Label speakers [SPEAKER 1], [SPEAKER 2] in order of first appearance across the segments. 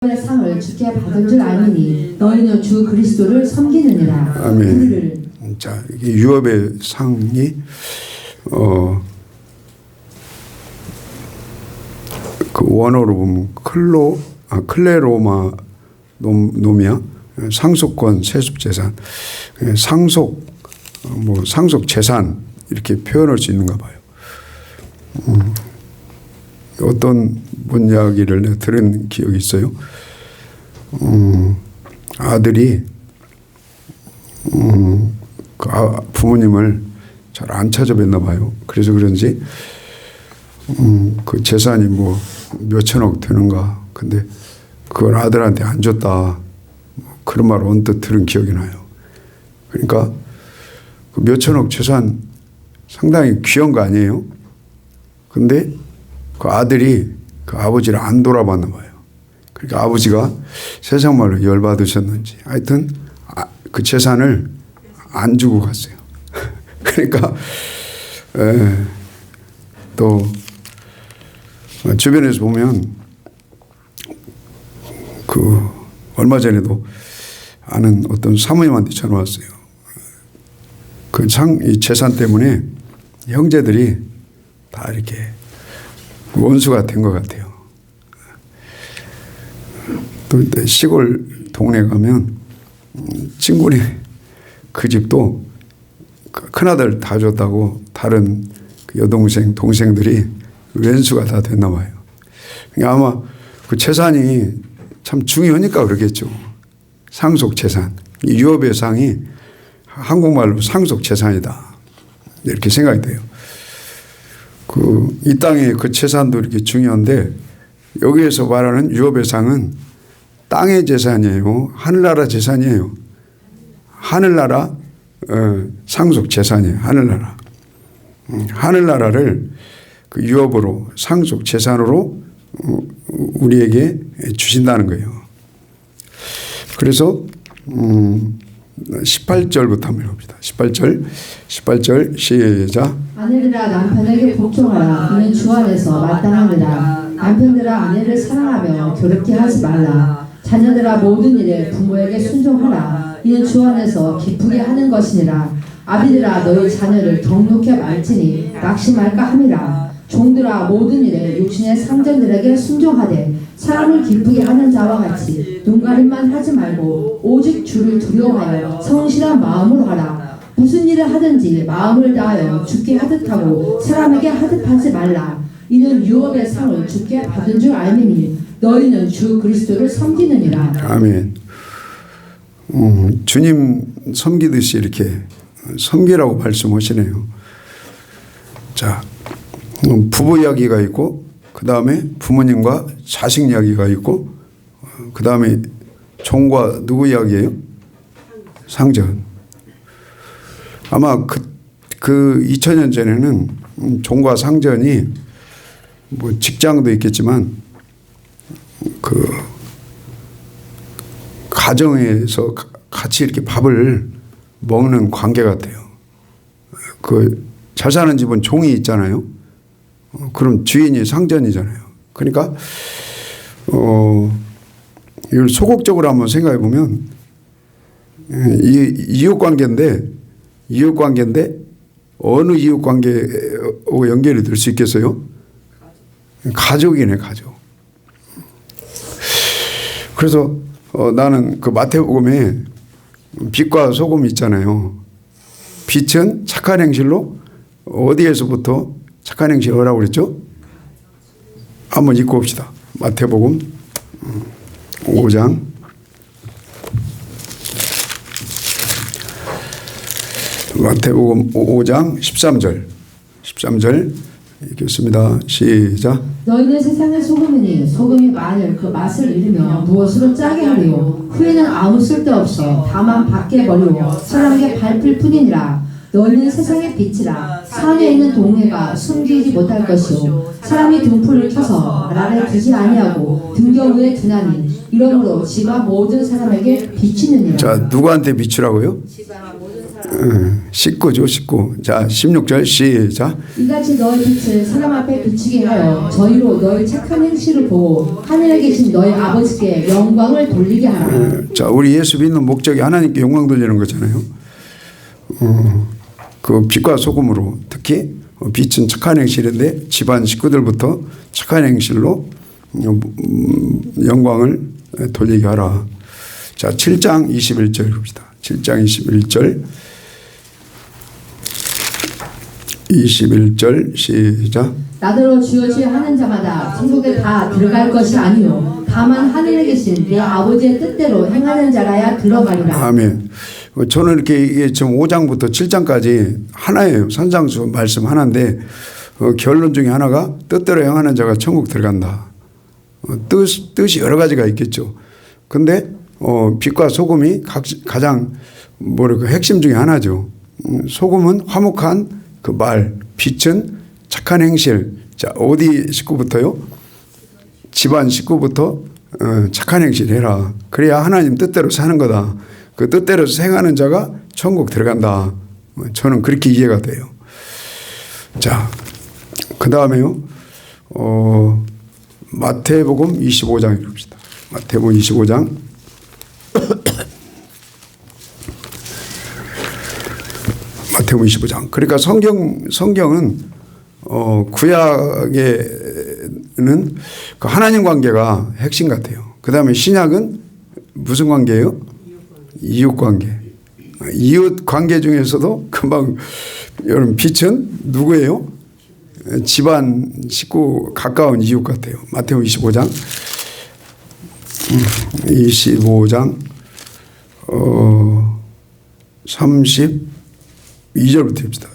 [SPEAKER 1] 상을 주께 받은 줄 알미니 너희는 주 그리스도를 섬기느니라.
[SPEAKER 2] 아멘. 자, 이게 유업의 상이 그 원어로 보면 클레로마 노미아 상속권 세습재산 상속 상속 재산 이렇게 표현할 수 있는가 봐요. 어떤 문 이야기를 내가 들은 기억이 있어요. 아들이 부모님을 잘 안 찾아뵀나 봐요. 그래서 그런지 그 재산이 뭐 몇천억 되는가. 근데 그걸 아들한테 안 줬다. 그런 말을 언뜻 들은 기억이 나요. 그러니까 그 몇천억 재산 상당히 귀한 거 아니에요? 근데 그 아들이 그 아버지를 안 돌아봤나 봐요. 그러니까 아버지가 세상 말로 열받으셨는지 하여튼 그 재산을 안 주고 갔어요. 그러니까 또 주변에서 보면 그 얼마 전에도 아는 어떤 사모님한테 전화 왔어요. 이 재산 때문에 형제들이 다 이렇게 원수가 된 것 같아요. 또 시골 동네 가면 친구네 그 집도 큰아들 다 줬다고 다른 그 여동생 동생들이 왼수가 다 됐나 봐요. 아마 그 재산이 참 중요하니까 그러겠죠. 상속 재산. 이 유업의 상이 한국말로 상속 재산이다 이렇게 생각이 돼요. 이 땅의 그 재산도 이렇게 중요한데 여기에서 말하는 유업의 상은 땅의 재산이에요. 하늘나라 재산이에요. 하늘나라 상속 재산이에요. 하늘나라. 하늘나라를 그 유업으로 상속 재산으로 우리에게 주신다는 거예요. 그래서 18절부터 한번 해봅니다. 18절 시작.
[SPEAKER 1] 아내들아 남편에게 복종하라. 그는 주 안에서 마땅하니라. 남편들아 아내를 사랑하며 괴롭게 하지 말라. 자녀들아 모든 일에 부모에게 순종하라. 이는 주 안에서 기쁘게 하는 것이니라. 아비들아 너희 자녀를 덕놓게 말지니 낙심할까 함이라. 종들아 모든 일에 육신의 상전들에게 순종하되 사람을 기쁘게 하는 자와 같이 눈가림만 하지 말고 오직 주를 두려워하여 성실한 마음으로 하라. 무슨 일을 하든지 마음을 다하여 주께 하듯 하고 사람에게 하듯 하지 말라. 이는 유업의 상을 주께 받은 줄 알미니 너희는 주 그리스도를 섬기느니라.
[SPEAKER 2] 아멘. 주님 섬기듯이 이렇게 섬기라고 말씀하시네요. 자, 부부 이야기가 있고 그 다음에 부모님과 자식 이야기가 있고 그 다음에 종과 누구 이야기예요? 상전. 아마 그 2000년 전에는 종과 상전이 뭐 직장도 있겠지만 그 가정에서 같이 이렇게 밥을 먹는 관계 같아요. 그 잘 사는 집은 종이 있잖아요. 그럼 주인이 상전이잖아요. 그러니까 이걸 소극적으로 한번 생각해 보면 이웃관계인데 어느 이웃관계하고 연결이 될 수 있겠어요? 가족이네, 가족. 그래서 나는 그 마태복음에 빛과 소금이 있잖아요. 빛은 착한 행실로 어디에서부터 착한 행실을 하라고 그랬죠? 한번 읽고 봅시다. 마태복음 5장 마태복음 5장 13절 읽겠습니다. 시작.
[SPEAKER 1] 너희는 세상의 소금이니 소금이 만일 그 맛을 잃으면 무엇으로 짜게 하리요. 후에는 아무 쓸데없어 다만 밖에 버리고 사람에게 밟힐 뿐이니라. 너희는 세상의 빛이라. 산에 있는 동네가 숨기지 못할 것이요 사람이 등불을 켜서 말 아래 두지 아니하고 등경 위에 두나니 이러므로 지가 모든 사람에게 비치느니라.
[SPEAKER 2] 자, 누구한테 비추라고요? 19죠, 19. 자, 16절 시작.
[SPEAKER 1] 이같이 너희 빛을 사람 앞에 비추게 하여 저희로 너희 착한 행실을 보고 하늘에 계신 너희 아버지께 영광을 돌리게 하라.
[SPEAKER 2] 자, 우리 예수 믿는 목적이 하나님께 영광 돌리는 거잖아요. 그 빛과 소금으로 특히 빛은 착한 행실인데 집안 식구들부터 착한 행실로 영광을 돌리게 하라. 자, 7장 21절 봅시다. 7장 21절 시작.
[SPEAKER 1] 나더러 주여 주여 하는 자마다 천국에 다 들어갈 것이 아니요 다만 하늘에 계신 내 아버지의 뜻대로 행하는 자라야 들어가리라.
[SPEAKER 2] 아멘. 저는 이렇게 이게 지금 5장부터 7장까지 하나예요. 산상수 말씀 하나인데 결론 중에 하나가 뜻대로 행하는 자가 천국 들어간다. 뜻이 여러 가지가 있겠죠. 근데 빛과 소금이 가장 핵심 중에 하나죠. 소금은 화목한 그 말, 빛은 착한 행실. 자, 어디 식구부터요? 집안 식구부터 착한 행실 해라. 그래야 하나님 뜻대로 사는 거다. 그 뜻대로 행하는 자가 천국 들어간다. 저는 그렇게 이해가 돼요. 자, 그 다음에요. 마태복음 25장 읽읍시다. 마태복음 25장. 마태복음 25장. 그러니까 성경은 구약에는 그 하나님 관계가 핵심 같아요. 그 다음에 신약은 무슨 관계예요? 이웃 관계. 이웃 관계 중에서도 금방 여러분 빛은 누구예요? 집안 식구 가까운 이웃 같아요. 마태복음 25장 32절부터 합시다.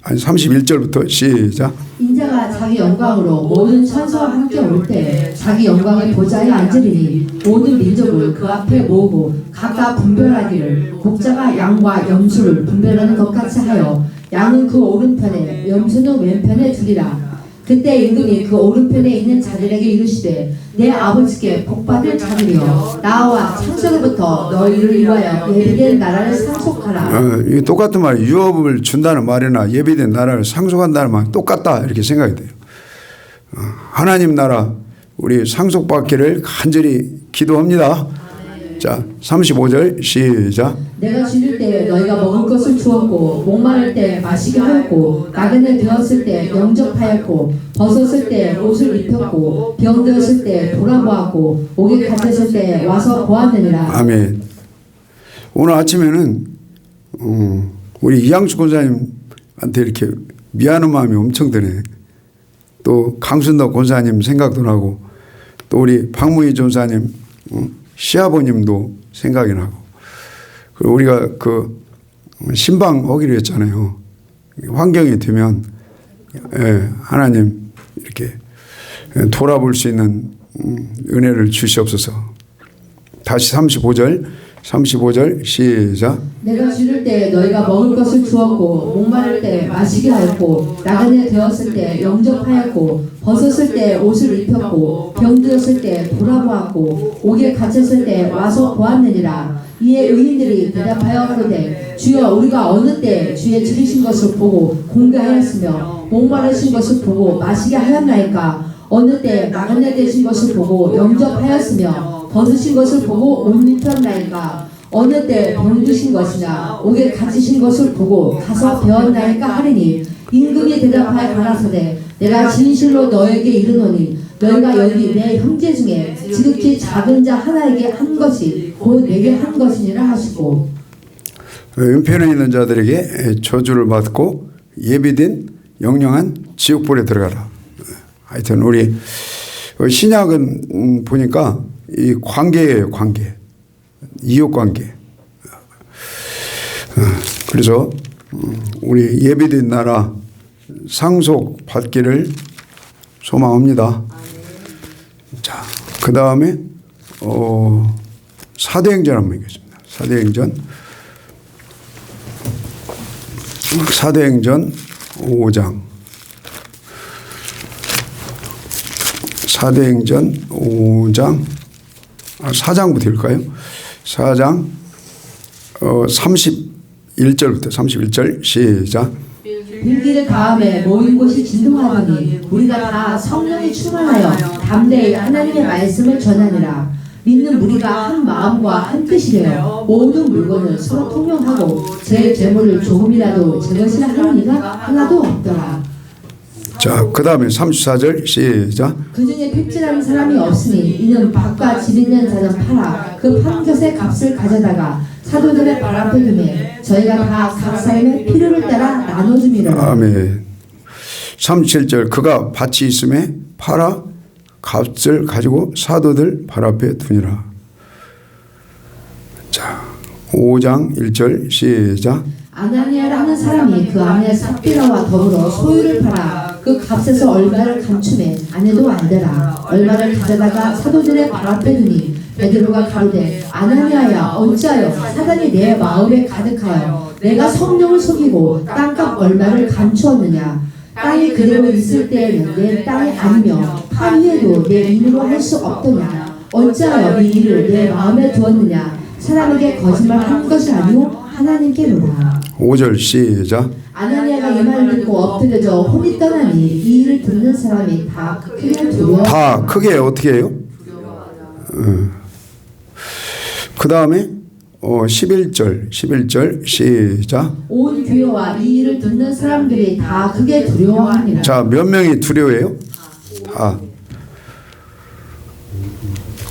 [SPEAKER 2] 31절부터 시작.
[SPEAKER 1] 인자가 자기 영광으로 모든 천사와 함께 올 때 자기 영광의 보좌에 앉으리니 모든 민족을 그 앞에 모으고 각각 분별하기를 목자가 양과 염소를 분별하는 것 같이 하여 양은 그 오른편에 염소는 왼편에 두리라. 그때 임금이 그 오른편에 있는 자들에게 이르시되 내 아버지께 복받을 자들이여 나와 창세로부터 너희를 위하여 예비된 나라를 상속하라.
[SPEAKER 2] 이게 똑같은 말이 유업을 준다는 말이나 예비된 나라를 상속한다는 말 똑같다 이렇게 생각이 돼요. 하나님 나라 우리 상속받기를 간절히 기도합니다. 자, 35절 시작.
[SPEAKER 1] 내가 줄일 때 너희가 먹을 것을 주었고 목마를 때 마시게 하였고 나그네 되었을 때 영접하였고 벗었을 때 옷을 입혔고 병들었을 때 돌아보았고 옥에 갇혔을 때 와서 보았느니라.
[SPEAKER 2] 아멘. 오늘 아침에는 우리 이양수 권사님한테 이렇게 미안한 마음이 엄청 드네. 또 강순덕 권사님 생각도 나고 또 우리 박무희 전사님 시아버님도 생각이 나고 그리고 우리가 그 신방하기로 했잖아요. 환경이 되면 하나님 이렇게 돌아볼 수 있는 은혜를 주시옵소서. 다시 35절 시작.
[SPEAKER 1] 내가 줄일 때 너희가 먹을 것을 주었고 목마를 때 마시게 하였고 나그네 되었을 때 영접하였고 벗었을 때 옷을 입혔고 병들었을 때 돌아보았고 옥에 갇혔을 때 와서 보았느니라. 이에 의인들이 대답하여 가로되 주여 우리가 어느 때 주의 줄이신 것을 보고 공개하였으며 목마르신 것을 보고 마시게 하였나이까. 어느 때 나그네 되신 것을 보고 영접하였으며 벗으신 것을 보고 옷 입혔나이까. 어느 때 병드신 것이나 옥에 갇히신 것을 보고 가서 배웠나이까 하리니 임금이 대답하여 가라사대 내가 진실로 너에게 이르노니 너희가 여기 내 형제 중에 지극히 작은 자 하나에게 한 것이 곧 내게 한 것이니라 하시고.
[SPEAKER 2] 은편에 있는 자들에게 저주를 받고 예비된 영영한 지옥불에 들어가라. 하여튼 우리 신약은 보니까 이 관계예요. 관계. 이웃 관계. 그래서 우리 예비된 나라 상속 받기를 소망합니다. 자, 그 다음에 사도행전 한번 읽겠습니다. 사도행전 5장. 사도행전 5장 4장부터 읽을까요? 4장 1절부터 31절 시작.
[SPEAKER 1] 빌기를 다음에 모인 곳이 진동하더니 우리가 다 성령이 충만하여 담대히 하나님의 말씀을 전하니라. 믿는 무리가 한 마음과 한 뜻이되어 모든 물건을 서로 통용하고 제 재물을 조금이라도 제 것이라 하는 이가 하나도 없더라.
[SPEAKER 2] 자, 그 다음에 34절 시작.
[SPEAKER 1] 그 중에 핍진하는 사람이 없으니 이는 밭과 집 있는 자는 팔아 그 판 것의 값을 가져다가 사도들의 발 앞에 두매 저희가 다 각 사람의 필요를 따라 나눠주미라.
[SPEAKER 2] 아멘. 37절 그가 밭이 있음에 팔아 값을 가지고 사도들 발 앞에 두니라. 자, 5장 1절 시작.
[SPEAKER 1] 아나니아라는 사람이 그 아내 삽비라와 더불어 소유를 팔아 그 값에서 얼마를 감추매 아내도 알더라. 얼마를 가져다가 사도들의 발 앞에 두니 베드로가 가로되 아나니아야 어찌하여 사단이 내 마음에 가득하여 내가 성령을 속이고 땅값 얼마를 감추었느냐. 땅이 그대로 있을 때에는 내 땅이 아니며 판 위에도 내 인으로 할 수 없더냐. 어찌하여 이 일을 내 마음에 두었느냐. 사람에게 거짓말하는 것이 아니오 하나님께로라.
[SPEAKER 2] 5절 시작.
[SPEAKER 1] 아나니아가 이 말을 듣고 엎드려져 혼이 떠나니 이 일을 듣는 사람이 다 크게 두려워.
[SPEAKER 2] 다 크게 어떻게 해요? 그 다음에 11절 시작.
[SPEAKER 1] 온 교회와 이 일을 듣는 사람들이 다 크게 두려워하니라.
[SPEAKER 2] 자, 몇 명이 두려워해요? 다.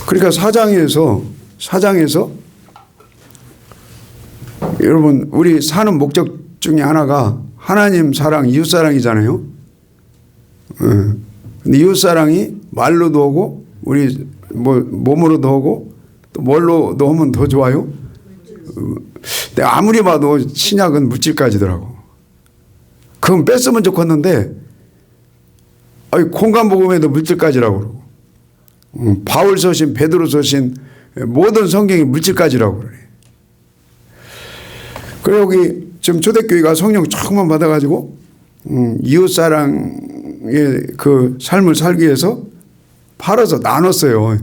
[SPEAKER 2] 그러니까 사장에서 여러분 우리 사는 목적 중에 하나가 하나님 사랑, 이웃 사랑이잖아요. 근데 이웃 사랑이 말로도 하고 우리 뭐 몸으로도 하고 또 뭘로도 하면 더 좋아요. 근데 아무리 봐도 신약은 물질까지더라고. 그건 뺐으면 좋겠는데 공간복음에도 물질까지라고 그러고 바울 서신, 베드로 서신 모든 성경이 물질까지라고 그래. 그래 여기 지금 초대교회가 성령 조금만 받아가지고 이웃사랑의 그 삶을 살기 위해서 팔아서 나눴어요.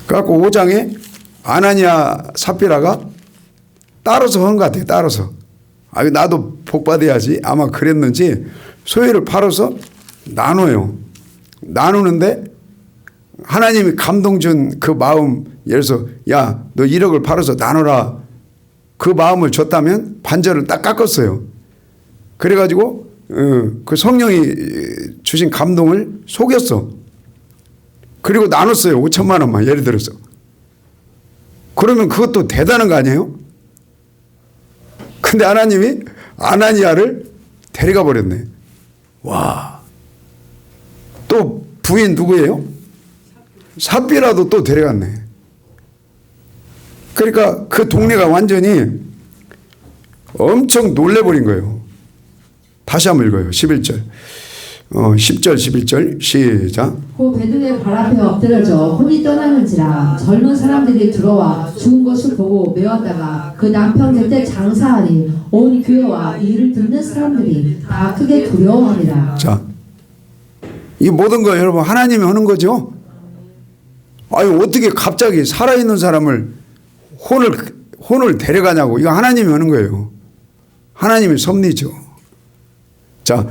[SPEAKER 2] 그래갖고 5장에 아나니아 삽비라가 따라서 한 것 같아요. 따라서. 나도 복 받아야지. 아마 그랬는지 소유를 팔아서 나눠요. 나누는데 하나님이 감동 준 그 마음, 예를 들어서 야, 너 1억을 팔아서 나눠라. 그 마음을 줬다면 반절을 딱 깎았어요. 그래가지고 그 성령이 주신 감동을 속였어. 그리고 나눴어요. 5천만 원만 예를 들어서. 그러면 그것도 대단한 거 아니에요? 근데 하나님이 아나니아를 데려가 버렸네. 와. 또 부인 누구예요? 삽비라도 또 데려갔네. 그러니까 그 동네가 완전히 엄청 놀래버린 거예요. 다시 한번 읽어요. 11절. 10절 11절 시작.
[SPEAKER 1] 그 베드로의 발 앞에 엎드려져 혼이 떠나는지라 젊은 사람들이 들어와 죽은 것을 보고 메웠다가 그 남편 곁에 장사하니 온 교회와 이 일을 듣는 사람들이 다 크게 두려워하니라.
[SPEAKER 2] 자, 이 모든 거 여러분 하나님이 하는 거죠. 어떻게 갑자기 살아있는 사람을 혼을 데려가냐고. 이거 하나님이 하는 거예요. 하나님의 섭리죠. 자,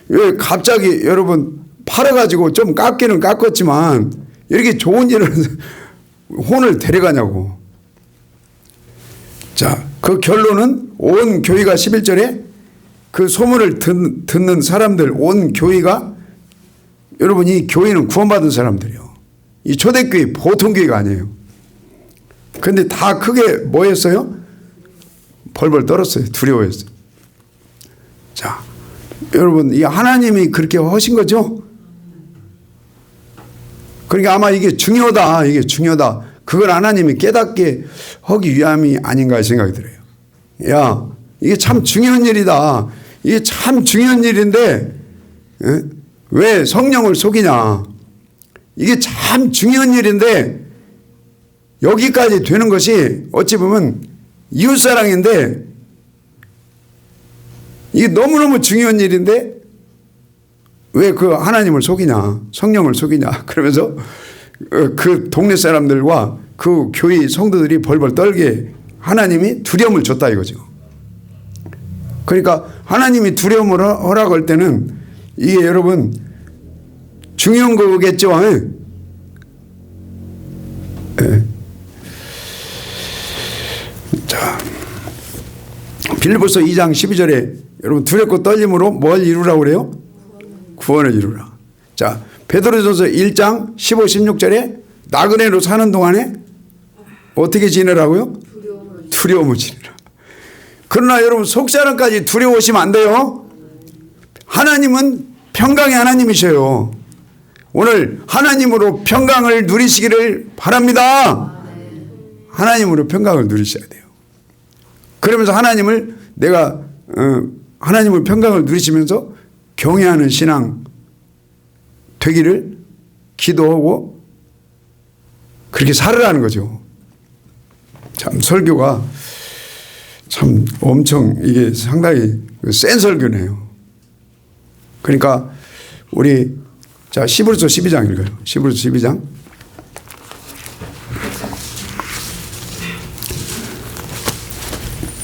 [SPEAKER 2] 왜 갑자기 여러분 팔아가지고 좀 깎기는 깎았지만 이렇게 좋은 일을 혼을 데려가냐고. 자, 그 결론은 온 교회가 11절에 그 소문을 듣는 사람들 온 교회가, 여러분 이 교회는 구원받은 사람들이요. 이 초대교회 보통 교회가 아니에요. 근데 다 크게 뭐 했어요? 벌벌 떨었어요. 두려워했어요. 자, 여러분 이 하나님이 그렇게 하신 거죠? 그러니까 아마 이게 중요하다. 이게 중요하다. 그걸 하나님이 깨닫게 하기 위함이 아닌가 생각이 들어요. 야, 이게 참 중요한 일이다. 이게 참 중요한 일인데 왜 성령을 속이냐. 이게 참 중요한 일인데 여기까지 되는 것이 어찌 보면 이웃사랑인데 이게 너무너무 중요한 일인데 왜 그 하나님을 속이냐, 성령을 속이냐. 그러면서 그 동네 사람들과 그 교회 성도들이 벌벌 떨게 하나님이 두려움을 줬다 이거죠. 그러니까 하나님이 두려움을 허락할 때는 이게 여러분 중요한 거겠죠. 예. 자, 빌립보서 2장 12절에 여러분 두렵고 떨림으로 뭘 이루라고 그래요? 구원을 이루라. 자, 베드로전서 1장 15, 16절에 나그네로 사는 동안에 어떻게 지내라고요? 두려움을 지내라. 그러나 여러분 속사람까지 두려워하시면 안 돼요. 하나님은 평강의 하나님이셔요. 오늘 하나님으로 평강을 누리시기를 바랍니다. 하나님으로 평강을 누리셔야 돼요. 그러면서 하나님을 내가 하나님을 평강을 누리시면서 경외하는 신앙 되기를 기도하고 그렇게 살으라는 거죠. 참 설교가 참 엄청 이게 상당히 센 설교네요. 그러니까 우리 자 히브리서 12장 읽어요. 히브리서 12장.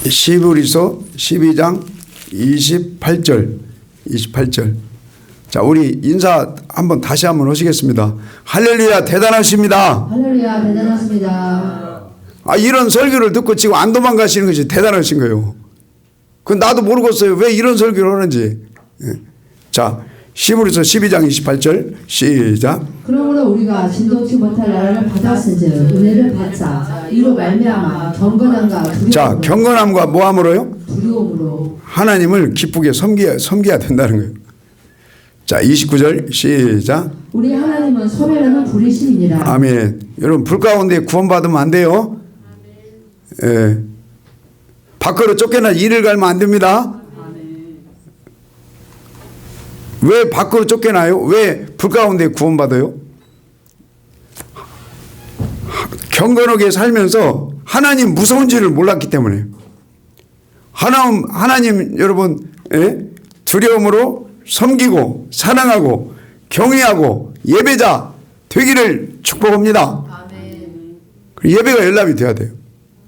[SPEAKER 2] 히브리서 12장 28절. 자, 우리 인사 한번 다시 한번 하시겠습니다. 할렐루야 대단하십니다.
[SPEAKER 1] 할렐루야 대단하십니다.
[SPEAKER 2] 아, 이런 설교를 듣고 지금 안 도망가시는 것이 대단하신 거예요. 그 나도 모르겠어요. 왜 이런 설교를 하는지. 예. 자, 히브리서 12장 28절 시작.
[SPEAKER 1] 그러므로 우리가 진동치 못할 나라를 받았은즉 은혜를 받자. 이로 말미암아 경건함과 두려움으로.
[SPEAKER 2] 자, 경건함과 뭐함으로요?
[SPEAKER 1] 두려움으로.
[SPEAKER 2] 하나님을 기쁘게 섬겨야 된다는 거예요. 자, 29절 시작.
[SPEAKER 1] 우리 하나님은 소멸하는 불이심이니라.
[SPEAKER 2] 아멘. 여러분 불 가운데 구원받으면 안 돼요. 예. 밖으로 쫓겨나 일을 갈면 안 됩니다. 왜 밖으로 쫓겨나요? 왜 불 가운데 구원받아요? 경건하게 살면서 하나님 무서운지를 몰랐기 때문에. 하나님 여러분 두려움으로 섬기고 사랑하고 경외하고 예배자 되기를 축복합니다. 예배가 연락이 돼야 돼요.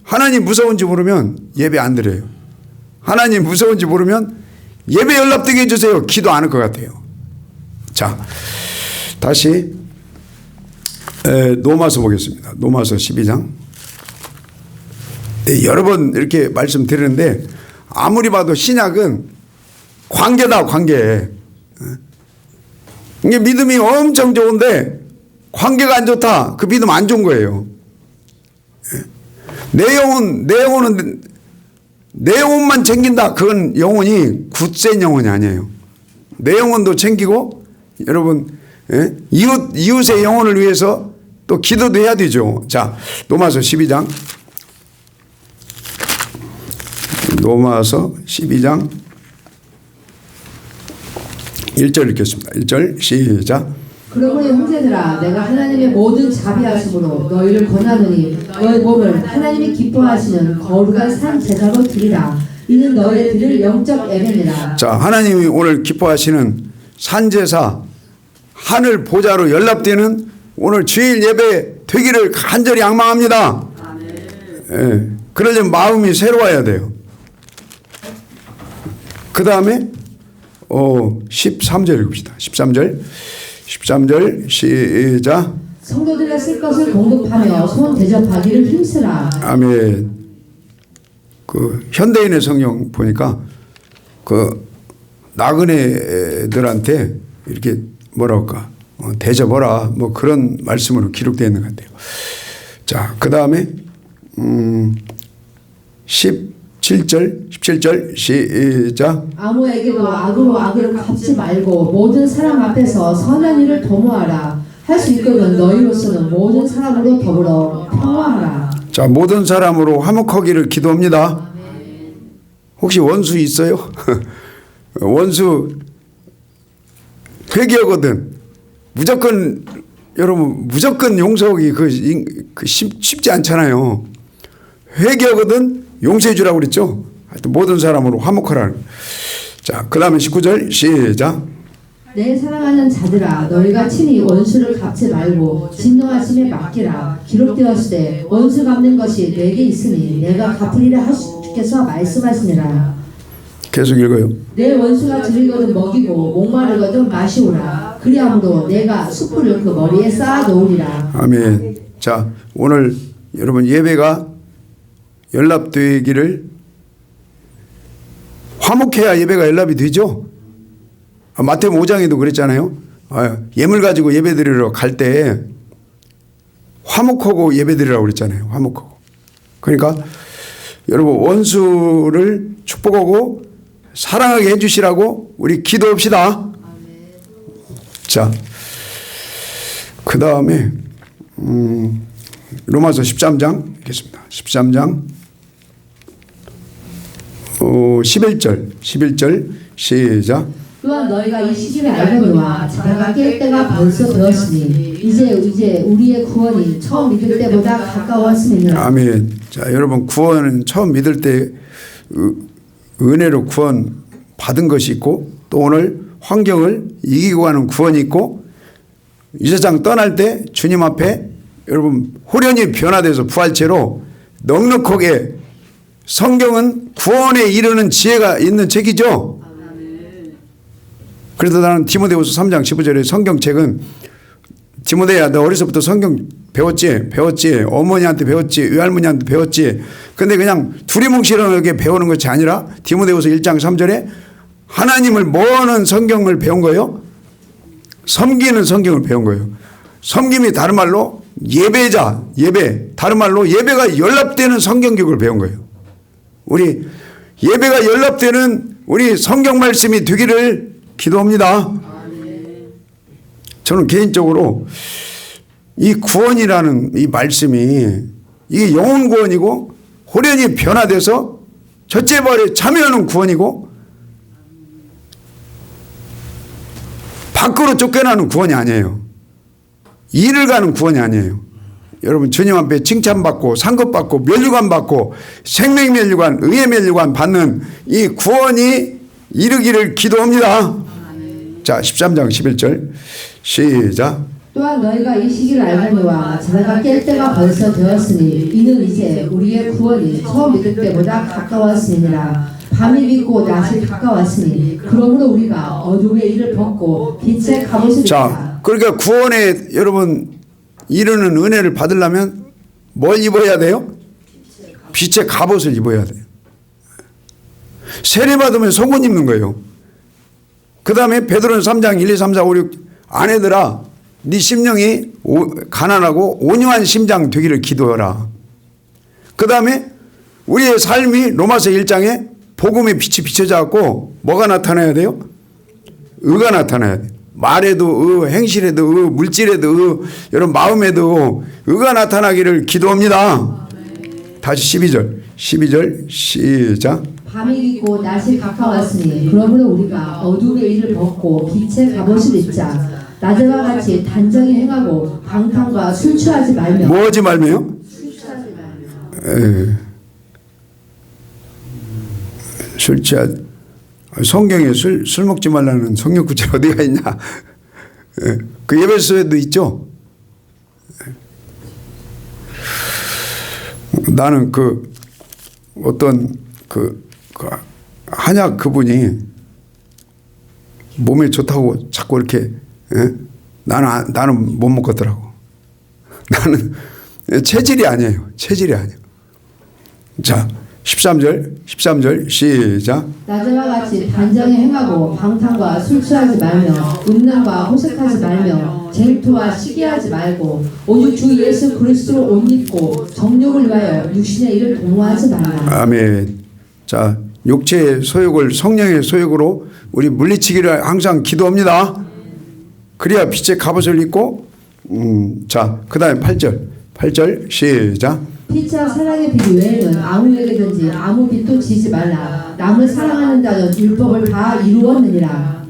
[SPEAKER 2] 하나님 무서운지 모르면 예배 안 드려요. 하나님 무서운지 모르면 예배 연락되게 해주세요. 기도 안 할 것 같아요. 자, 다시 노마서 보겠습니다. 노마서 12장. 네, 여러 번 이렇게 말씀드리는데 아무리 봐도 신약은 관계다, 관계. 이게 믿음이 엄청 좋은데 관계가 안 좋다. 그 믿음 안 좋은 거예요. 내 영혼만 챙긴다. 그건 영혼이 굳센 영혼이 아니에요. 내 영혼도 챙기고 여러분 이웃의 영혼을 위해서 또 기도도 해야 되죠. 자, 로마서 12장. 로마서 12장 1절 읽겠습니다. 1절 시작.
[SPEAKER 1] 그러므로 형제들아 내가 하나님의 모든 자비하심으로 너희를 권하노니 너희 몸을 하나님이 기뻐하시는 거룩한 산 제사로 드리라. 이는 너희의 드릴 영적 예배니라.
[SPEAKER 2] 자, 하나님이 오늘 기뻐하시는 산 제사 하늘 보좌로 연락되는 오늘 주일 예배 되기를 간절히仰망합니다. 예, 그러려면 마음이 새로워야 돼요. 그 다음에 13절 읽읍시다. 13절 시작.
[SPEAKER 1] 성도들의 쓸 것을 공급하며 손 대접하기를 힘쓰라.
[SPEAKER 2] 아멘. 그 현대인의 성경 보니까 그 나그네들한테 이렇게 뭐랄까 대접하라 뭐 그런 말씀으로 기록되어 있는 것 같아요. 자, 그 다음에 17절 시작.
[SPEAKER 1] 아무에게도 악으로 악을 갚지 말고 모든 사람 앞에서 선한 일을 도모하라. 할 수 있거든 너희로서는 모든 사람으로 더불어 평화하라.
[SPEAKER 2] 자, 모든 사람으로 화목하기를 기도합니다. 혹시 원수 있어요? 원수 회개하거든 무조건 여러분 무조건 용서하기 쉽지 않잖아요. 회개하거든 용서해 주라고 그랬죠. 하여튼 모든 사람으로 화목하라. 자, 그 다음에 19절 시작.
[SPEAKER 1] 내 사랑하는 자들아 너희가 친히 원수를 갚지 말고 진노하심에 맡기라. 기록되었을 때 원수 갚는 것이 내게 있으니 내가 갚으리라 하시고 주께서 말씀하시니라.
[SPEAKER 2] 계속 읽어요.
[SPEAKER 1] 내 원수가 들이거든 먹이고 목마르거든 마시오라. 그리함으로 내가 숯불을 그 머리에 쌓아 놓으리라.
[SPEAKER 2] 아멘. 자, 오늘 여러분 예배가 연락되기를 화목해야 예배가 연락이 되죠. 마태복음 5장에도 그랬잖아요. 예물 가지고 예배드리러 갈 때 화목하고 예배드리라고 그랬잖아요. 화목하고. 그러니까 여러분 원수를 축복하고 사랑하게 해주시라고 우리 기도합시다. 자, 그 다음에 로마서 13장 읽겠습니다. 13장 11절 시작.
[SPEAKER 1] 또한 너희가 이 시기를 알거니와 자다가 깰 때가 벌써 되었으니 이제 우리의 구원이 처음 믿을 때보다 가까웠음이니라.
[SPEAKER 2] 아멘. 자, 여러분 구원은 처음 믿을 때 은혜로 구원 받은 것이 있고 또 오늘 환경을 이기고 가는 구원이 있고 이 세상 떠날 때 주님 앞에 여러분 호련히 변화돼서 부활체로 넉넉하게 성경은 구원에 이르는 지혜가 있는 책이죠. 그래서 나는 디모데후서 3장 15절에 성경책은 디모데야 너 어려서부터 성경 배웠지 어머니한테 배웠지 외할머니한테 배웠지 근데 그냥 두리뭉실하게 배우는 것이 아니라 디모데후서 1장 3절에 하나님을 모으는 성경을 배운 거예요. 섬기는 성경을 배운 거예요. 섬김이 다른 말로 예배자 예배 다른 말로 예배가 연합되는 성경 교육을 배운 거예요. 우리 예배가 연합되는 우리 성경 말씀이 되기를 기도합니다. 저는 개인적으로 이 구원이라는 이 말씀이 이게 영혼 구원이고 호련히 변화돼서 첫째 벌에 참여하는 구원이고 밖으로 쫓겨나는 구원이 아니에요. 일을 가는 구원이 아니에요. 여러분 주님 앞에 칭찬받고 상급받고 면류관 받고 생명면류관 의의 면류관 받는 이 구원이 이르기를 기도합니다. 자 13장 11절 시작.
[SPEAKER 1] 또한 너희가 이 시기를 알거니와 자다가 깰 때가 벌써 되었으니 이는 이제 우리의 구원이 처음 믿을 때보다 가까웠으니라. 밤이 믿고 낮이 가까웠으니 그러므로 우리가 어둠의 일을 벗고 빛의 갑옷을 입자.
[SPEAKER 2] 자 그러니까 구원에 여러분 이르는 은혜를 받으려면 뭘 입어야 돼요? 빛의 갑옷을 입어야 돼요. 세례 받으면 속옷 입는 거예요. 그 다음에 베드로는 3장 1, 2, 3, 4, 5, 6 아내들아 네 심령이 가난하고 온유한 심장 되기를 기도하라. 그 다음에 우리의 삶이 로마서 1장에 복음의 빛이 비춰져갖고 뭐가 나타나야 돼요? 의가 나타나야 돼요. 말에도 의, 행실에도 의, 물질에도 의, 여러분 마음에도 의가 나타나기를 기도합니다. 다시 12절 시작.
[SPEAKER 1] 밤이 깊고 낮이 가까웠으니 그러므로 우리가 어둠의 일을 벗고 빛의 갑옷을 입자. 낮에와 같이 단정히 행하고 방탕과 술 취하지 말며.
[SPEAKER 2] 뭐 하지 말며요?
[SPEAKER 1] 술 취하지 말며.
[SPEAKER 2] 술 취하 성경에 술 먹지 말라는 성경 구절 어디가 있냐? 그 예배소에도 있죠. 나는 그 어떤 그 한약 그분이 몸에 좋다고 자꾸 이렇게 나는 못 먹겠더라고. 나는 체질이 아니에요. 체질이 아니에요. 자 13절 시작.
[SPEAKER 1] 낮에와 같이 단정히 행하고 방탕과 술 취하지 말며 음란과 호색하지 말며 쟁토와 시기하지 말고 오직 주 예수 그리스도로 옷 입고 정욕을 위하여 육신의 일을 동호하지 말라.
[SPEAKER 2] 아멘. 자 육체의 소욕을 성령의 소욕으로 우리 물리치기를 항상 기도합니다. 그래야 빛의 갑옷을 입고 자 그 다음에 8절 시작.
[SPEAKER 1] 피차 사랑의 빛 외에는 아무에게든지 아무 빛도 지지 말라. 남을 사랑하는 자는 율법을 다 이루었느니라.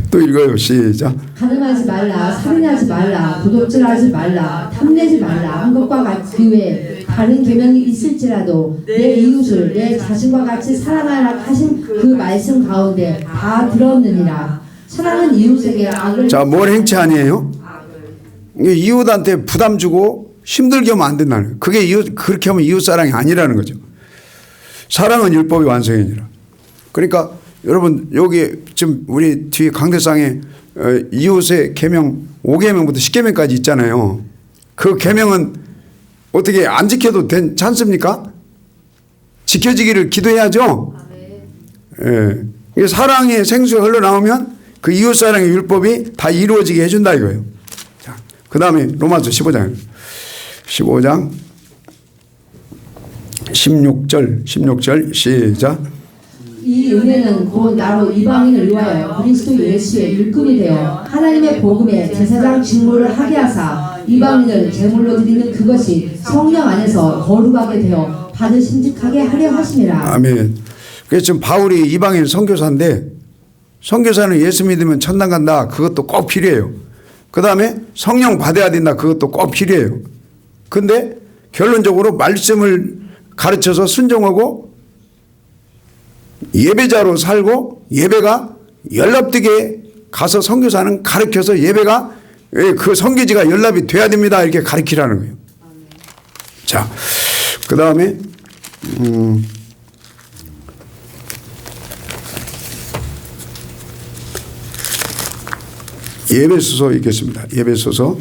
[SPEAKER 2] 또 읽어요. 시작.
[SPEAKER 1] 가늠하지 말라, 살인하지 말라, 도둑질하지 말라, 탐내지 말라 한 것과 같이 그 외에 다른 계명이 있을지라도 내 이웃을 내 자신과 같이 사랑하라 하신 그 말씀 가운데 다 들었느니라. 사랑은 이웃에게 악을
[SPEAKER 2] 자, 뭘 행치 아니에요? 이웃한테 부담 주고 힘들게 하면 안 된다는 거예요. 그게 그렇게 하면 이웃 사랑이 아니라는 거죠. 사랑은 율법의 완성이니라. 그러니까 여러분 여기 지금 우리 뒤에 강대상에 이웃의 계명 5계명부터 10계명까지 있잖아요. 그 계명은 어떻게 안 지켜도 되지 않습니까? 지켜지기를 기도해야죠. 예. 사랑의 생수가 흘러나오면 그 이웃사랑의 율법이 다 이루어지게 해준다 이거예요. 자, 그 다음에 로마서 15장 16절 시작.
[SPEAKER 1] 이 은혜는 곧 나로 이방인을 위하여 그리스도 예수의 율금이 되어 하나님의 복음의 제사장 직무를 하게 하사 이방인을 제물로 드리는 그것이 성령 안에서 거룩하게 되어 받을 심직하게 하려 하심이라.
[SPEAKER 2] 아멘. 그래서 지금 바울이 이방인 선교사인데 선교사는 예수 믿으면 천당 간다. 그것도 꼭 필요해요. 그 다음에 성령 받아야 된다. 그것도 꼭 필요해요. 근데 결론적으로 말씀을 가르쳐서 순종하고 예배자로 살고 예배가 연락되게 가서 선교사는 가르쳐서 예배가 그 선교지가 연락이 돼야 됩니다. 이렇게 가르치라는 거예요. 자, 그 다음에 예배소서 읽겠습니다. 예배소서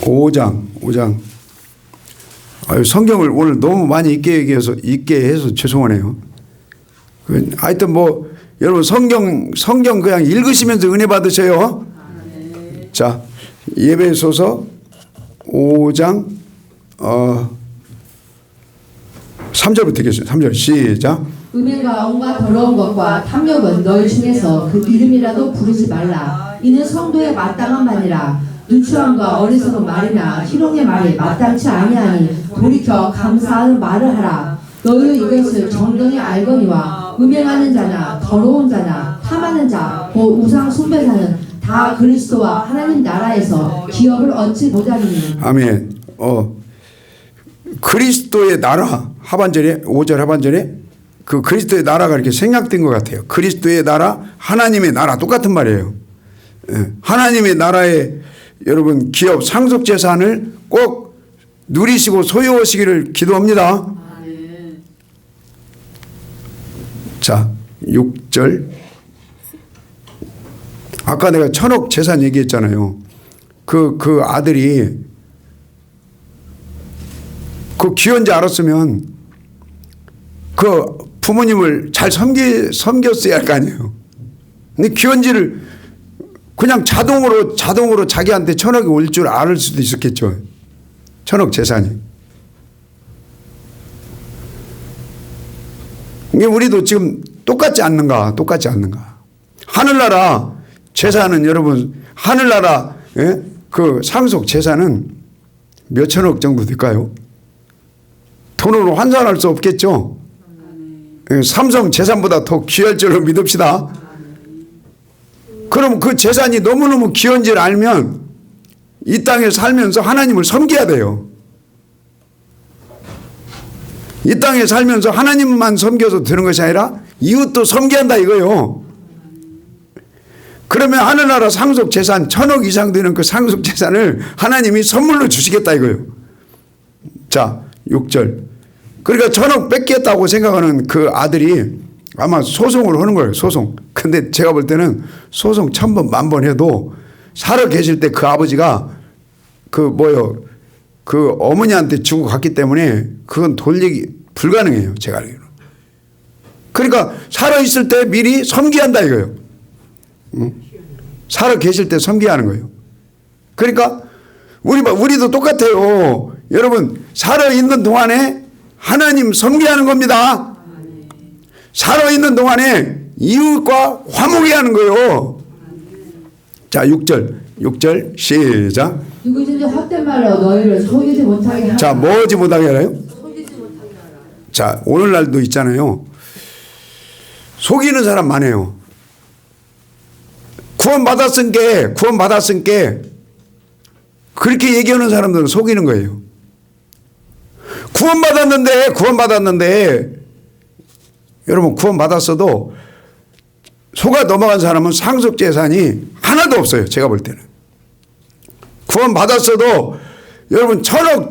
[SPEAKER 2] 5장. 아유, 성경을 오늘 너무 많이 읽게 해서 죄송하네요. 하여튼 뭐 여러분 성경 그냥 읽으시면서 은혜 받으세요. 자, 예배소서 5장 3절부터 읽겠습니다. 3절 시작.
[SPEAKER 1] 음행과 온갖 더러운 것과 탐욕은 너희 중에서 그 이름이라도 부르지 말라. 이는 성도의 마땅한 말이라. 누추함과 어리석은 말이나 희롱의 말이 마땅치 아니하니 돌이켜 감사하는 말을 하라. 너희는 이것을 정령히 알거니와 음행하는 자나 더러운 자나 탐하는 자 곧 우상 숭배자는 다 그리스도와 하나님 나라에서 기업을 얻지 못하느니.
[SPEAKER 2] 아멘. 그리스도의 나라 하반절에 5절 하반절에 그 그리스도의 나라가 이렇게 생략된 것 같아요. 그리스도의 나라, 하나님의 나라 똑같은 말이에요. 하나님의 나라에 여러분 기업 상속 재산을 꼭 누리시고 소유하시기를 기도합니다. 자, 6절. 아까 내가 1000억 재산 얘기했잖아요. 그 아들이 그 귀한지 알았으면 그 부모님을 잘 섬겼어야 할 거 아니에요. 근데 귀한지를 그냥 자동으로 자기한테 1000억이 올 줄 알 수도 있었겠죠. 1000억 재산이. 이게 우리도 지금 똑같지 않는가? 하늘나라 재산은 여러분 하늘나라 그 상속 재산은 몇 천억 정도 될까요? 돈으로 환산할 수 없겠죠. 삼성 재산보다 더 귀할 줄로 믿읍시다. 그럼 그 재산이 너무너무 귀한 줄 알면 이 땅에 살면서 하나님을 섬겨야 돼요. 이 땅에 살면서 하나님만 섬겨서 되는 것이 아니라 이웃도 섬겨야 한다 이거요. 그러면 하늘나라 상속 재산 1000억 이상 되는 그 상속 재산을 하나님이 선물로 주시겠다 이거요. 자, 6절. 그러니까 1000억 뺏겠다고 생각하는 그 아들이 아마 소송을 하는 거예요. 소송. 근데 제가 볼 때는 소송 1000번 만번 해도 살아 계실 때 그 아버지가 그 어머니한테 주고 갔기 때문에 그건 돌리기 불가능해요. 제가 알기로는. 그러니까 살아 있을 때 미리 섬기한다 이거예요. 살아 계실 때 섬기하는 거예요. 그러니까 우리도 똑같아요. 여러분 살아 있는 동안에 하나님 섬기하는 겁니다. 살아있는 동안에 이웃과 화목해 하는 거예요. 자, 6절 시작.
[SPEAKER 1] 누구든지 헛된 말로 너희를 속이지 못하게 하라.
[SPEAKER 2] 자, 뭐지 못하게 하라요? 자, 오늘날도 있잖아요. 속이는 사람 많아요. 구원받았으니까 그렇게 얘기하는 사람들은 속이는 거예요. 구원받았는데 여러분 구원받았어도 속아 넘어간 사람은 상속재산이 하나도 없어요. 제가 볼 때는. 구원받았어도 여러분 천억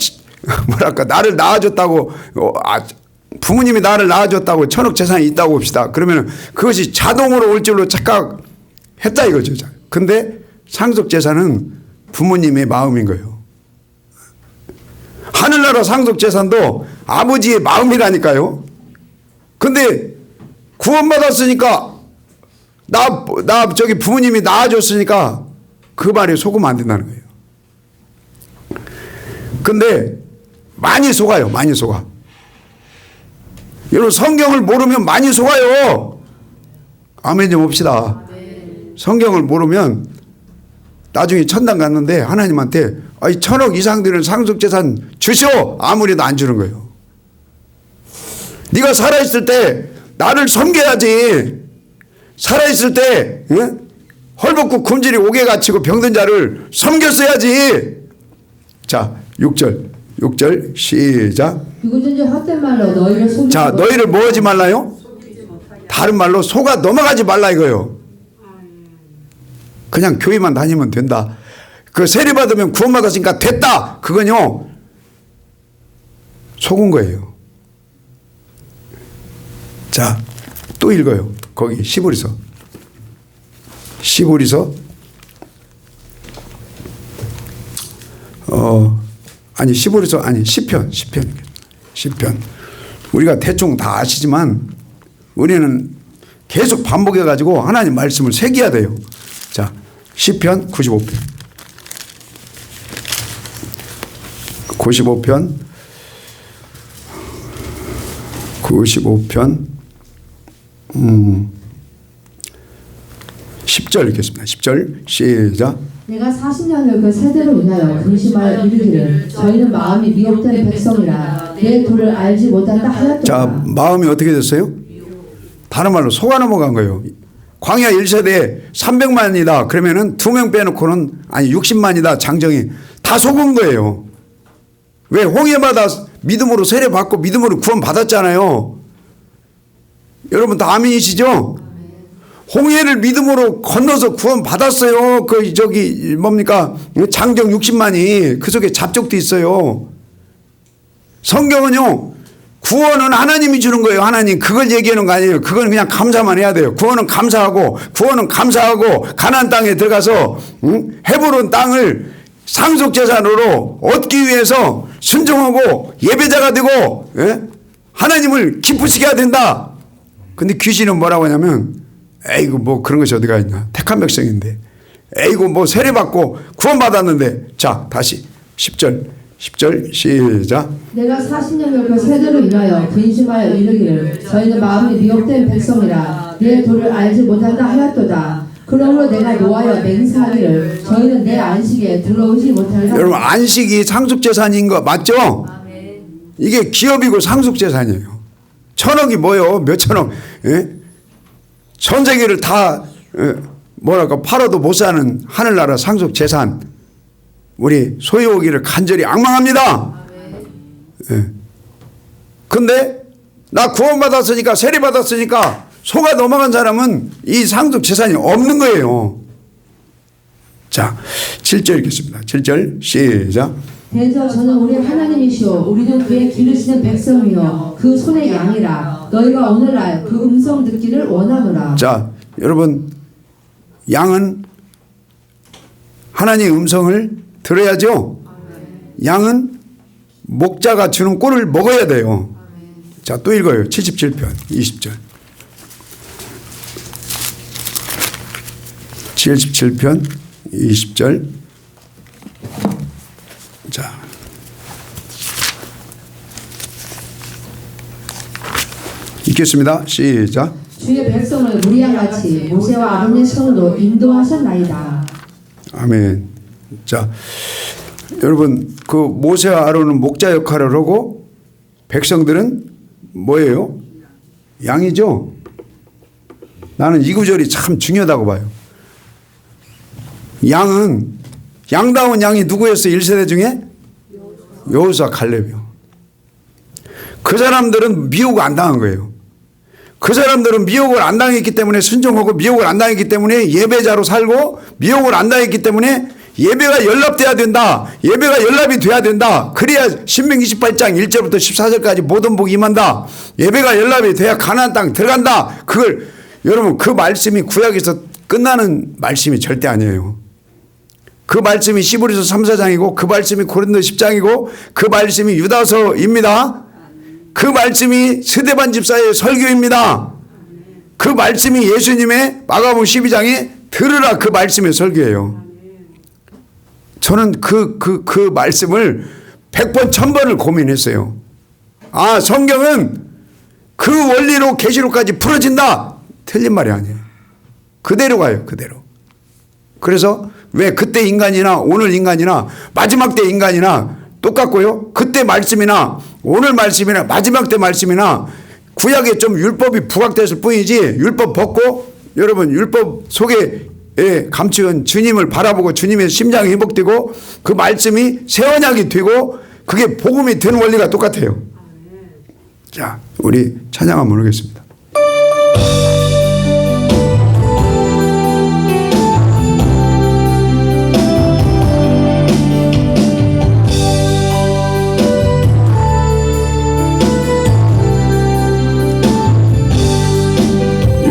[SPEAKER 2] 나를 낳아줬다고 부모님이 나를 낳아줬다고 천억 재산이 있다고 봅시다. 그러면 그것이 자동으로 올 줄로 착각했다 이거죠. 근데 상속재산은 부모님의 마음인 거예요. 하늘나라 상속재산도 아버지의 마음이라니까요. 근데 구원받았으니까 저기 부모님이 낳아줬으니까 그 말에 속으면 안 된다는 거예요. 근데 많이 속아요. 많이 속아. 여러분 성경을 모르면 많이 속아요. 아멘 좀 봅시다. 성경을 모르면 나중에 천당 갔는데 하나님한테 천억 이상 되는 상속재산 주시오. 아무리도 안 주는 거예요. 네가 살아있을 때 나를 섬겨야지. 살아있을 때 헐벗고 굶주리 옥에 갇히고 병든 자를 섬겼어야지. 자 6절 시작.
[SPEAKER 1] 누구든지 헛된 말로 너희를 속이지
[SPEAKER 2] 자 너희를 뭐 하지 말라요? 다른 말로 속아 넘어가지 말라 이거요. 그냥 교회만 다니면 된다. 그 세례 받으면 구원받았으니까 됐다. 그건요 속은 거예요. 자 또 읽어요. 거기 시보리서 시편. 우리가 대충 다 아시지만 우리는 계속 반복해 가지고 하나님 말씀을 새겨야 돼요. 자, 시편 95편. 10절 읽겠습니다. 10절 시작.
[SPEAKER 1] 내가 40년을 그 세대로 인하여 근심하여 이르기를 저희는 마음이 미혹된 백성이라 내 도를 알지 못한다 하였더라.
[SPEAKER 2] 자, 마음이 어떻게 됐어요? 다른 말로 속아 넘어간 거예요. 광야 1세대에 300만이다. 그러면은 2명 빼놓고는 60만이다. 장정이 다 속은 거예요. 왜? 홍해마다 믿음으로 세례 받고 믿음으로 구원 받았잖아요. 여러분 다 아멘이시죠? 홍해를 믿음으로 건너서 구원 받았어요. 장정 60만이 그 속에 잡족도 있어요. 성경은요 구원은 하나님이 주는 거예요. 하나님 그걸 얘기하는 거 아니에요. 그건 그냥 감사만 해야 돼요. 구원은 감사하고 가나안 땅에 들어가서 헤브론 땅을 상속재산으로 얻기 위해서 순종하고 예배자가 되고 하나님을 기쁘시게 해야 된다. 근데 귀신은 뭐라고 하냐면 에이구 뭐 그런 것이 어디가 있냐. 택한 백성인데 에이구 뭐 세례받고 구원받았는데. 자 다시 10절 시작.
[SPEAKER 1] 내가 40년을 그 세대로 인하여 근심하여 이르기를 저희는 마음이 미혹된 백성이라 내 도를 알지 못한다 하였도다. 그러므로 내가 노하여 맹세하기를 저희는 내 안식에 들어오지 못하리라.
[SPEAKER 2] 여러분 안식이 상속재산인 거 맞죠? 이게 기업이고 상속재산이에요. 천억이 뭐요? 몇 천억? 전 세계를 다 팔아도 못 사는 하늘나라 상속재산. 우리 소유하기를 간절히 앙망합니다. 근데 나 구원받았으니까 세례받았으니까 속아 넘어간 사람은 이 상속재산이 없는 거예요. 자 7절 읽겠습니다. 7절 시작.
[SPEAKER 1] 대저 저는 우리 하나님이시오 우리는 그의 기르시는 백성이요 그 손의 양이라 너희가 오늘날 그 음성 듣기를 원하노라.
[SPEAKER 2] 자 여러분 양은 하나님의 음성을 들어야죠. 양은 목자가 주는 꼴을 먹어야 돼요. 자 또 읽어요. 77편 20절. 77편 20절. 자 읽겠습니다. 시작.
[SPEAKER 1] 주의 백성을 무리양같이 모세와 아론의 손으로 인도하셨나이다.
[SPEAKER 2] 아멘. 자 여러분 그 모세와 아론은 목자 역할을 하고 백성들은 뭐예요? 양이죠. 나는 이 구절이 참 중요하다고 봐요. 양다운 양이 누구였어요? 1세대 중에? 여호수아 갈렙이요. 그 사람들은 미혹을 안 당한 거예요. 그 사람들은 미혹을 안 당했기 때문에 순종하고 미혹을 안 당했기 때문에 예배자로 살고 미혹을 안 당했기 때문에 예배가 연락돼야 된다. 예배가 연락이 돼야 된다. 그래야 신명기 28장 1절부터 14절까지 모든 복이 임한다. 예배가 연락이 돼야 가나안 땅 들어간다. 그걸 여러분 그 말씀이 구약에서 끝나는 말씀이 절대 아니에요. 그 말씀이 시브리서 3, 4장이고 그 말씀이 고린도 10장이고 그 말씀이 유다서입니다. 그 말씀이 스데반 집사의 설교입니다. 그 말씀이 예수님의 마가복음 12장에 들으라 그 말씀의 설교예요. 저는 그 말씀을 100번 1000번을 고민했어요. 아, 성경은 그 원리로 계시록까지 풀어진다. 틀린 말이 아니에요. 그대로 가요. 그대로. 그래서 왜 그때 인간이나 오늘 인간이나 마지막 때 인간이나 똑같고요. 그때 말씀이나 오늘 말씀이나 마지막 때 말씀이나 구약에 좀 율법이 부각됐을 뿐이지 율법 벗고 여러분 율법 속에 감추은 주님을 바라보고 주님의 심장이 회복되고 그 말씀이 새 언약이 되고 그게 복음이 되는 원리가 똑같아요. 자, 우리 찬양 한번 하겠습니다.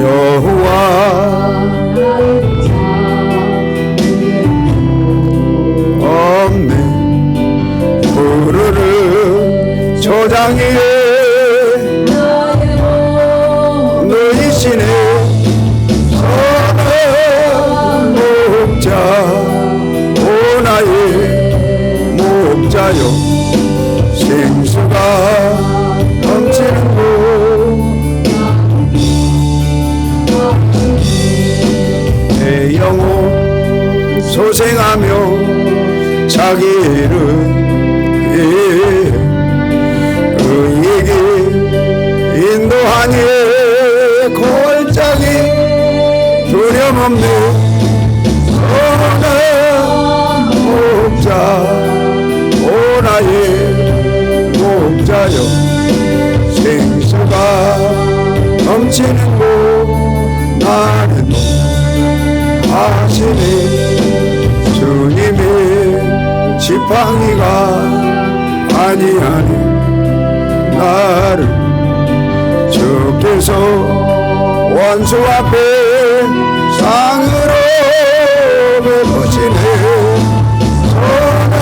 [SPEAKER 2] 여호와 없네 푸르른 초장 위에 너희시네 선한 목자 오나의 목자여 생수가 넘치는 곳 내 영혼 소생하며 자기 일은 의에게 인도하니 골짜기 두려움없네 선한 목자 오나의 목자여 생수가 넘치는 곳 나는 하시니 주님의 지팡이가 아니하니 나를 주께서 원수 앞에 상으로 베푸시네 선한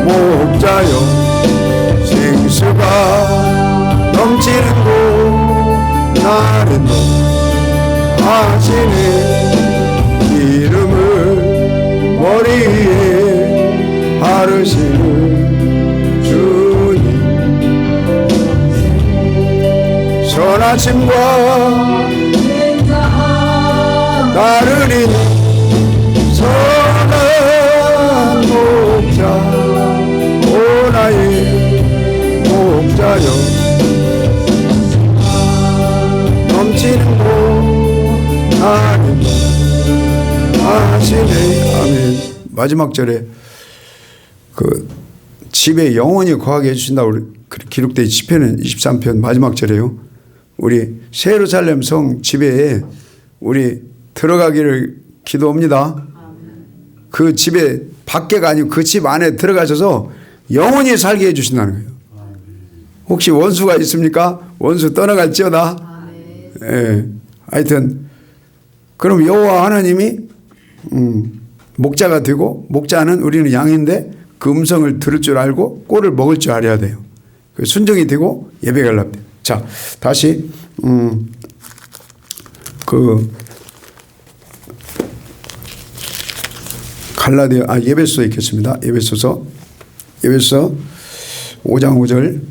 [SPEAKER 2] 목자여 생수가 넘치는 곳 나를 하시네 기름을 머리 위에 바르시는 주님 선하심과 따르니 선한 목자 오나의 목자여 넘치는 곳 나는 하시네. 아멘. 마지막 절에 그 집에 영원히 거하게 해주신다고 기록된 시편 23편 마지막 절에요. 우리 새 예루살렘 성 집에 우리 들어가기를 기도합니다. 그 집에 밖에가 아니고 그 집 안에 들어가셔서 영원히 살게 해주신다는 거예요. 혹시 원수가 있습니까? 원수 떠나갈지어다. 예, 하여튼 그럼 여호와 하나님이 목자가 되고 목자는 우리는 양인데 그 음성을 들을 줄 알고 꼴을 먹을 줄 알아야 돼요. 순종이 되고 예배가 연락돼요. 자, 다시 그 갈라디아 예배소 읽겠습니다. 예배소 5장 5절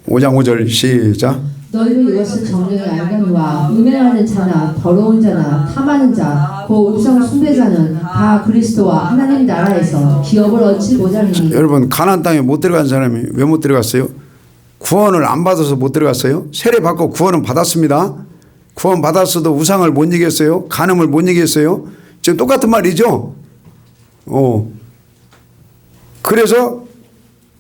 [SPEAKER 2] 5장 5절 시작.
[SPEAKER 1] 너희도 이것을 정령이 알거니와 음행하는 자나 더러운 자나 탐하는 자, 곧 우상 숭배자는 다 그리스도와 하나님 나라에서 기업을 얻지 못하리니.
[SPEAKER 2] 여러분 가나안 땅에 못 들어간 사람이 왜 못 들어갔어요? 구원을 안 받아서 못 들어갔어요? 세례 받고 구원은 받았습니다. 구원 받았어도 우상을 못 이겼어요. 간음을 못 이겼어요. 지금 똑같은 말이죠. 그래서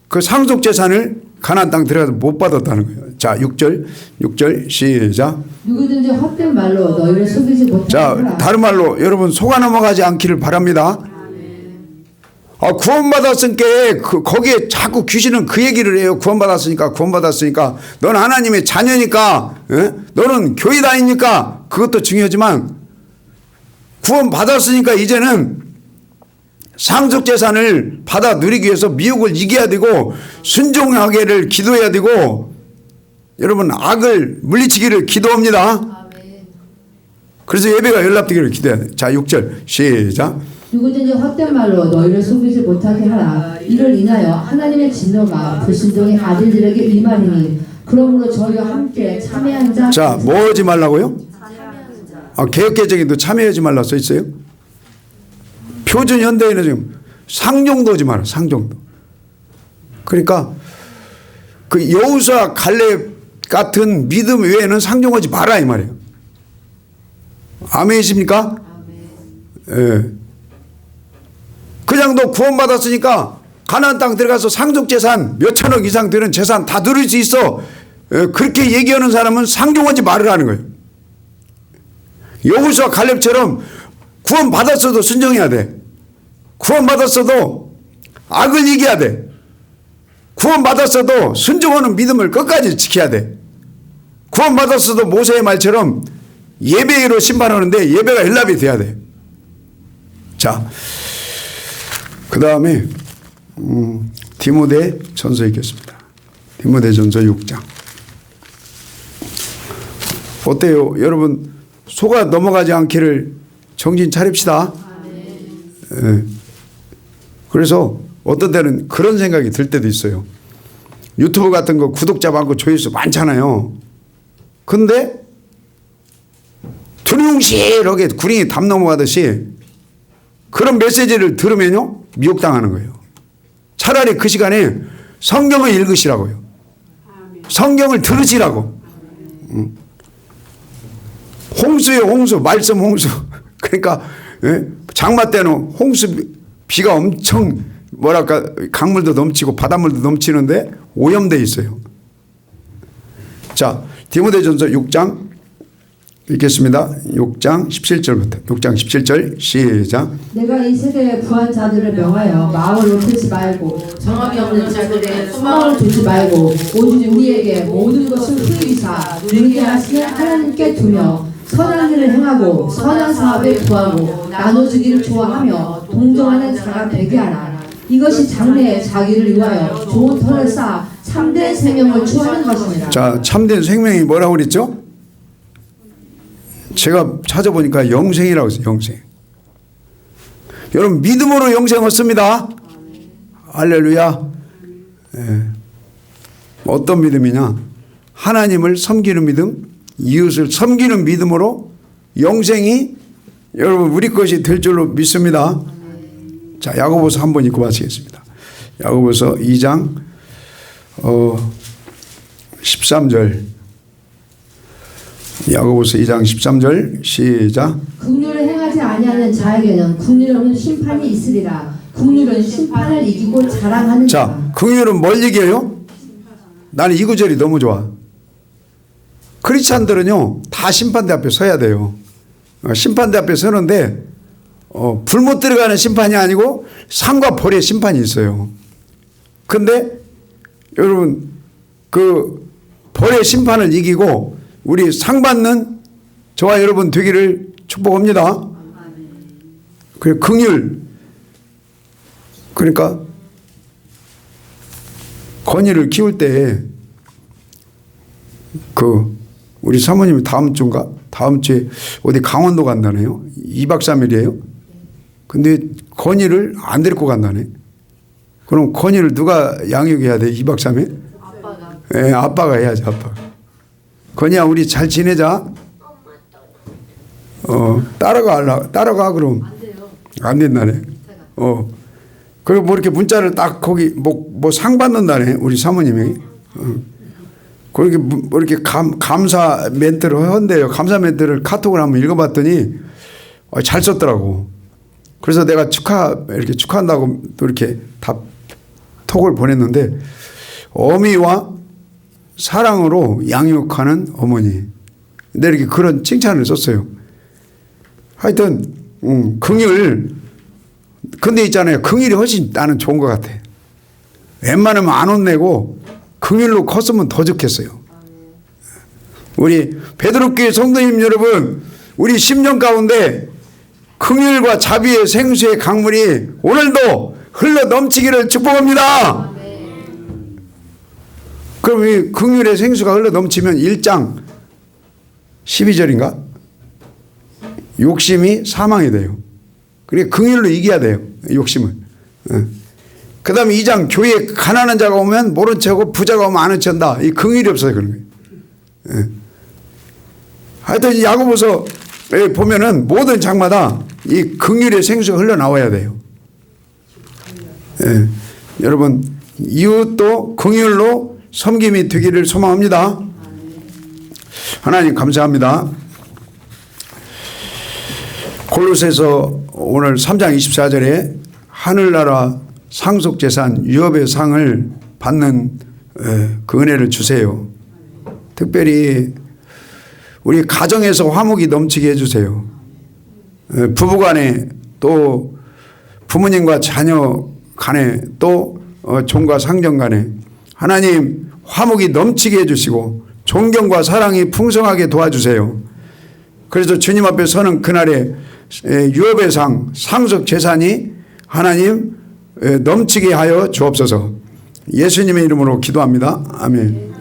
[SPEAKER 2] 그 상속 재산을 가나안 땅 들어가서 못 받았다는 거예요. 자, 6절 시작.
[SPEAKER 1] 누구든지 헛된 말로 너희를 속이지 못하게
[SPEAKER 2] 자,
[SPEAKER 1] 하라.
[SPEAKER 2] 다른 말로 여러분 속아 넘어가지 않기를 바랍니다. 구원받았으니까 거기에 자꾸 귀신은 그 얘기를 해요. 구원받았으니까 넌 하나님의 자녀니까 너는 교회 다니니까 그것도 중요하지만 구원받았으니까 이제는 상속재산을 받아 누리기 위해서 미혹을 이겨야 되고 순종하기를 기도해야 되고 여러분 악을 물리치기를 기도합니다. 그래서 예배가 연락되기를 기도해야 돼요. 자, 6절 시작.
[SPEAKER 1] 누구든지 헛된 말로 너희를 속이지 못하게 하라. 이를 인하여 하나님의 진노가 불순종의 아들들에게 임하리니 그러므로 저희와 함께 참여한 자.
[SPEAKER 2] 자, 뭐 하지 말라고요? 개혁개정에도 참여하지 말라 써 있어요. 표준 현대에는 지금 상종도 하지 마라. 상종도. 그러니까 그 여호수아 갈렙 같은 믿음 외에는 상종하지 마라 이 말이에요. 아멘이십니까? 예. 그냥 너 구원받았으니까 가나안 땅 들어가서 상속재산 몇 천억 이상 되는 재산 다 누릴 수 있어. 그렇게 얘기하는 사람은 상종하지 말으라는 거예요. 여호수아 갈렙처럼 구원받았어도 순종해야 돼. 구원받았어도 악을 이겨야 돼. 구원받았어도 순종하는 믿음을 끝까지 지켜야 돼. 구원받았어도 모세의 말처럼 예배로 심판하는데 예배가 연락이 돼야 돼. 자, 그 다음에 디모데 전서 읽겠습니다. 디모데 전서 6장. 어때요? 여러분 속아 넘어가지 않기를 정신 차립시다. 예. 그래서 어떤 때는 그런 생각이 들 때도 있어요. 유튜브 같은 거 구독자 많고 조회수 많잖아요. 근데 두리뭉실하게 구링이 담 넘어가듯이 그런 메시지를 들으면요 미혹당하는 거예요. 차라리 그 시간에 성경을 읽으시라고요. 성경을 들으시라고. 홍수예요. 홍수. 말씀 홍수. 그러니까 장마 때는 홍수 비가 엄청 뭐랄까 강물도 넘치고 바닷물도 넘치는데 오염돼 있어요. 자, 디모데전서 6장 읽겠습니다. 6장 17절부터 6장 17절 시작.
[SPEAKER 1] 내가 이 세대의 부한 자들을 명하여 마음을 높이지 말고 정함이 없는 자들의 소망을 두지 말고 오직 우리에게 모든 것을 후이사 누리게 하시는 하나님께 두며 선한 일을 행하고 선한 사업에 구하고 나눠주기를 좋아하며 동정하는 자가 되게 하라. 이것이 장래에 자기를 위하여 좋은 터를 쌓아 참된 생명을 추구하는 것입니다.
[SPEAKER 2] 자, 참된 생명이 뭐라고 그랬죠? 제가 찾아보니까 영생이라고 했어요. 영생. 여러분 믿음으로 영생 얻습니다. 할렐루야. 예. 어떤 믿음이냐? 하나님을 섬기는 믿음, 이웃을 섬기는 믿음으로 영생이 여러분 우리 것이 될 줄로 믿습니다. 자, 야고보서 한번 읽고 마치겠습니다. 야고보서 2장 13절. 야고보서 2장 13절 시작.
[SPEAKER 1] 긍휼을 행하지 아니하는 자에게는 긍휼 없는 심판이 있으리라. 긍휼은 심판을 이기고 자랑하는 자.
[SPEAKER 2] 자, 긍휼은 뭘 얘기해요? 나는 이 구절이 너무 좋아. 크리스찬들은요 다 심판대 앞에 서야 돼요. 심판대 앞에 서는데 불 못 들어가는 심판이 아니고 상과 벌의 심판이 있어요. 근데 여러분 그 벌의 심판을 이기고 우리 상 받는 저와 여러분 되기를 축복합니다. 그 긍휼 그러니까 건의를 키울 때 그 우리 사모님이 다음 주인가 다음 주에 어디 강원도 간다네요. 2박 3일이에요. 근데 건의를 안 데리고 간다네. 그럼 건의를 누가 양육해야 돼? 2박 3일?
[SPEAKER 3] 아빠가.
[SPEAKER 2] 예, 아빠가 해야지. 아빠가. 건이야 우리 잘 지내자. 따라가 그럼.
[SPEAKER 3] 안 돼요.
[SPEAKER 2] 안 된다네. 그리고 뭐 이렇게 문자를 딱 거기 뭐 상 받는다네 우리 사모님이. 그렇게 뭐 이렇게 감사 멘트를 한대요. 감사 멘트를 카톡을 한번 읽어봤더니 잘 썼더라고. 그래서 내가 이렇게 축하한다고 또 이렇게 톡을 보냈는데, 어미와 사랑으로 양육하는 어머니. 근데 이렇게 그런 칭찬을 썼어요. 하여튼 긍휼. 근데 있잖아요. 긍휼이 훨씬 나는 좋은 것 같아. 웬만하면 안 혼내고 긍휼로 컸으면 더 좋겠어요. 우리 베드로교회 성도님 여러분, 우리 10년 가운데 긍휼과 자비의 생수의 강물이 오늘도 흘러 넘치기를 축복합니다. 그럼 이 긍휼의 생수가 흘러 넘치면 1장 12절인가? 욕심이 사망이 돼요. 그러니까 긍휼로 이겨야 돼요. 욕심을. 그 다음에 2장 교회에 가난한 자가 오면 모른 척하고 부자가 오면 아는 척한다. 이 긍휼이 없어요. 그런 거예요. 하여튼 야고보서에 보면은 모든 장마다 이 긍휼의 생수가 흘러나와야 돼요. 여러분, 이웃도 긍휼로 섬김이 되기를 소망합니다. 하나님 감사합니다. 골로새서 오늘 3장 24절에 하늘나라 상속재산 유업의 상을 받는 그 은혜를 주세요. 특별히 우리 가정에서 화목이 넘치게 해주세요. 부부간에 또 부모님과 자녀 간에 또 종과 상전 간에 하나님 화목이 넘치게 해주시고 존경과 사랑이 풍성하게 도와주세요. 그래서 주님 앞에 서는 그날에 유업의 상, 상속 재산이 하나님 넘치게 하여 주옵소서. 예수님의 이름으로 기도합니다. 아멘.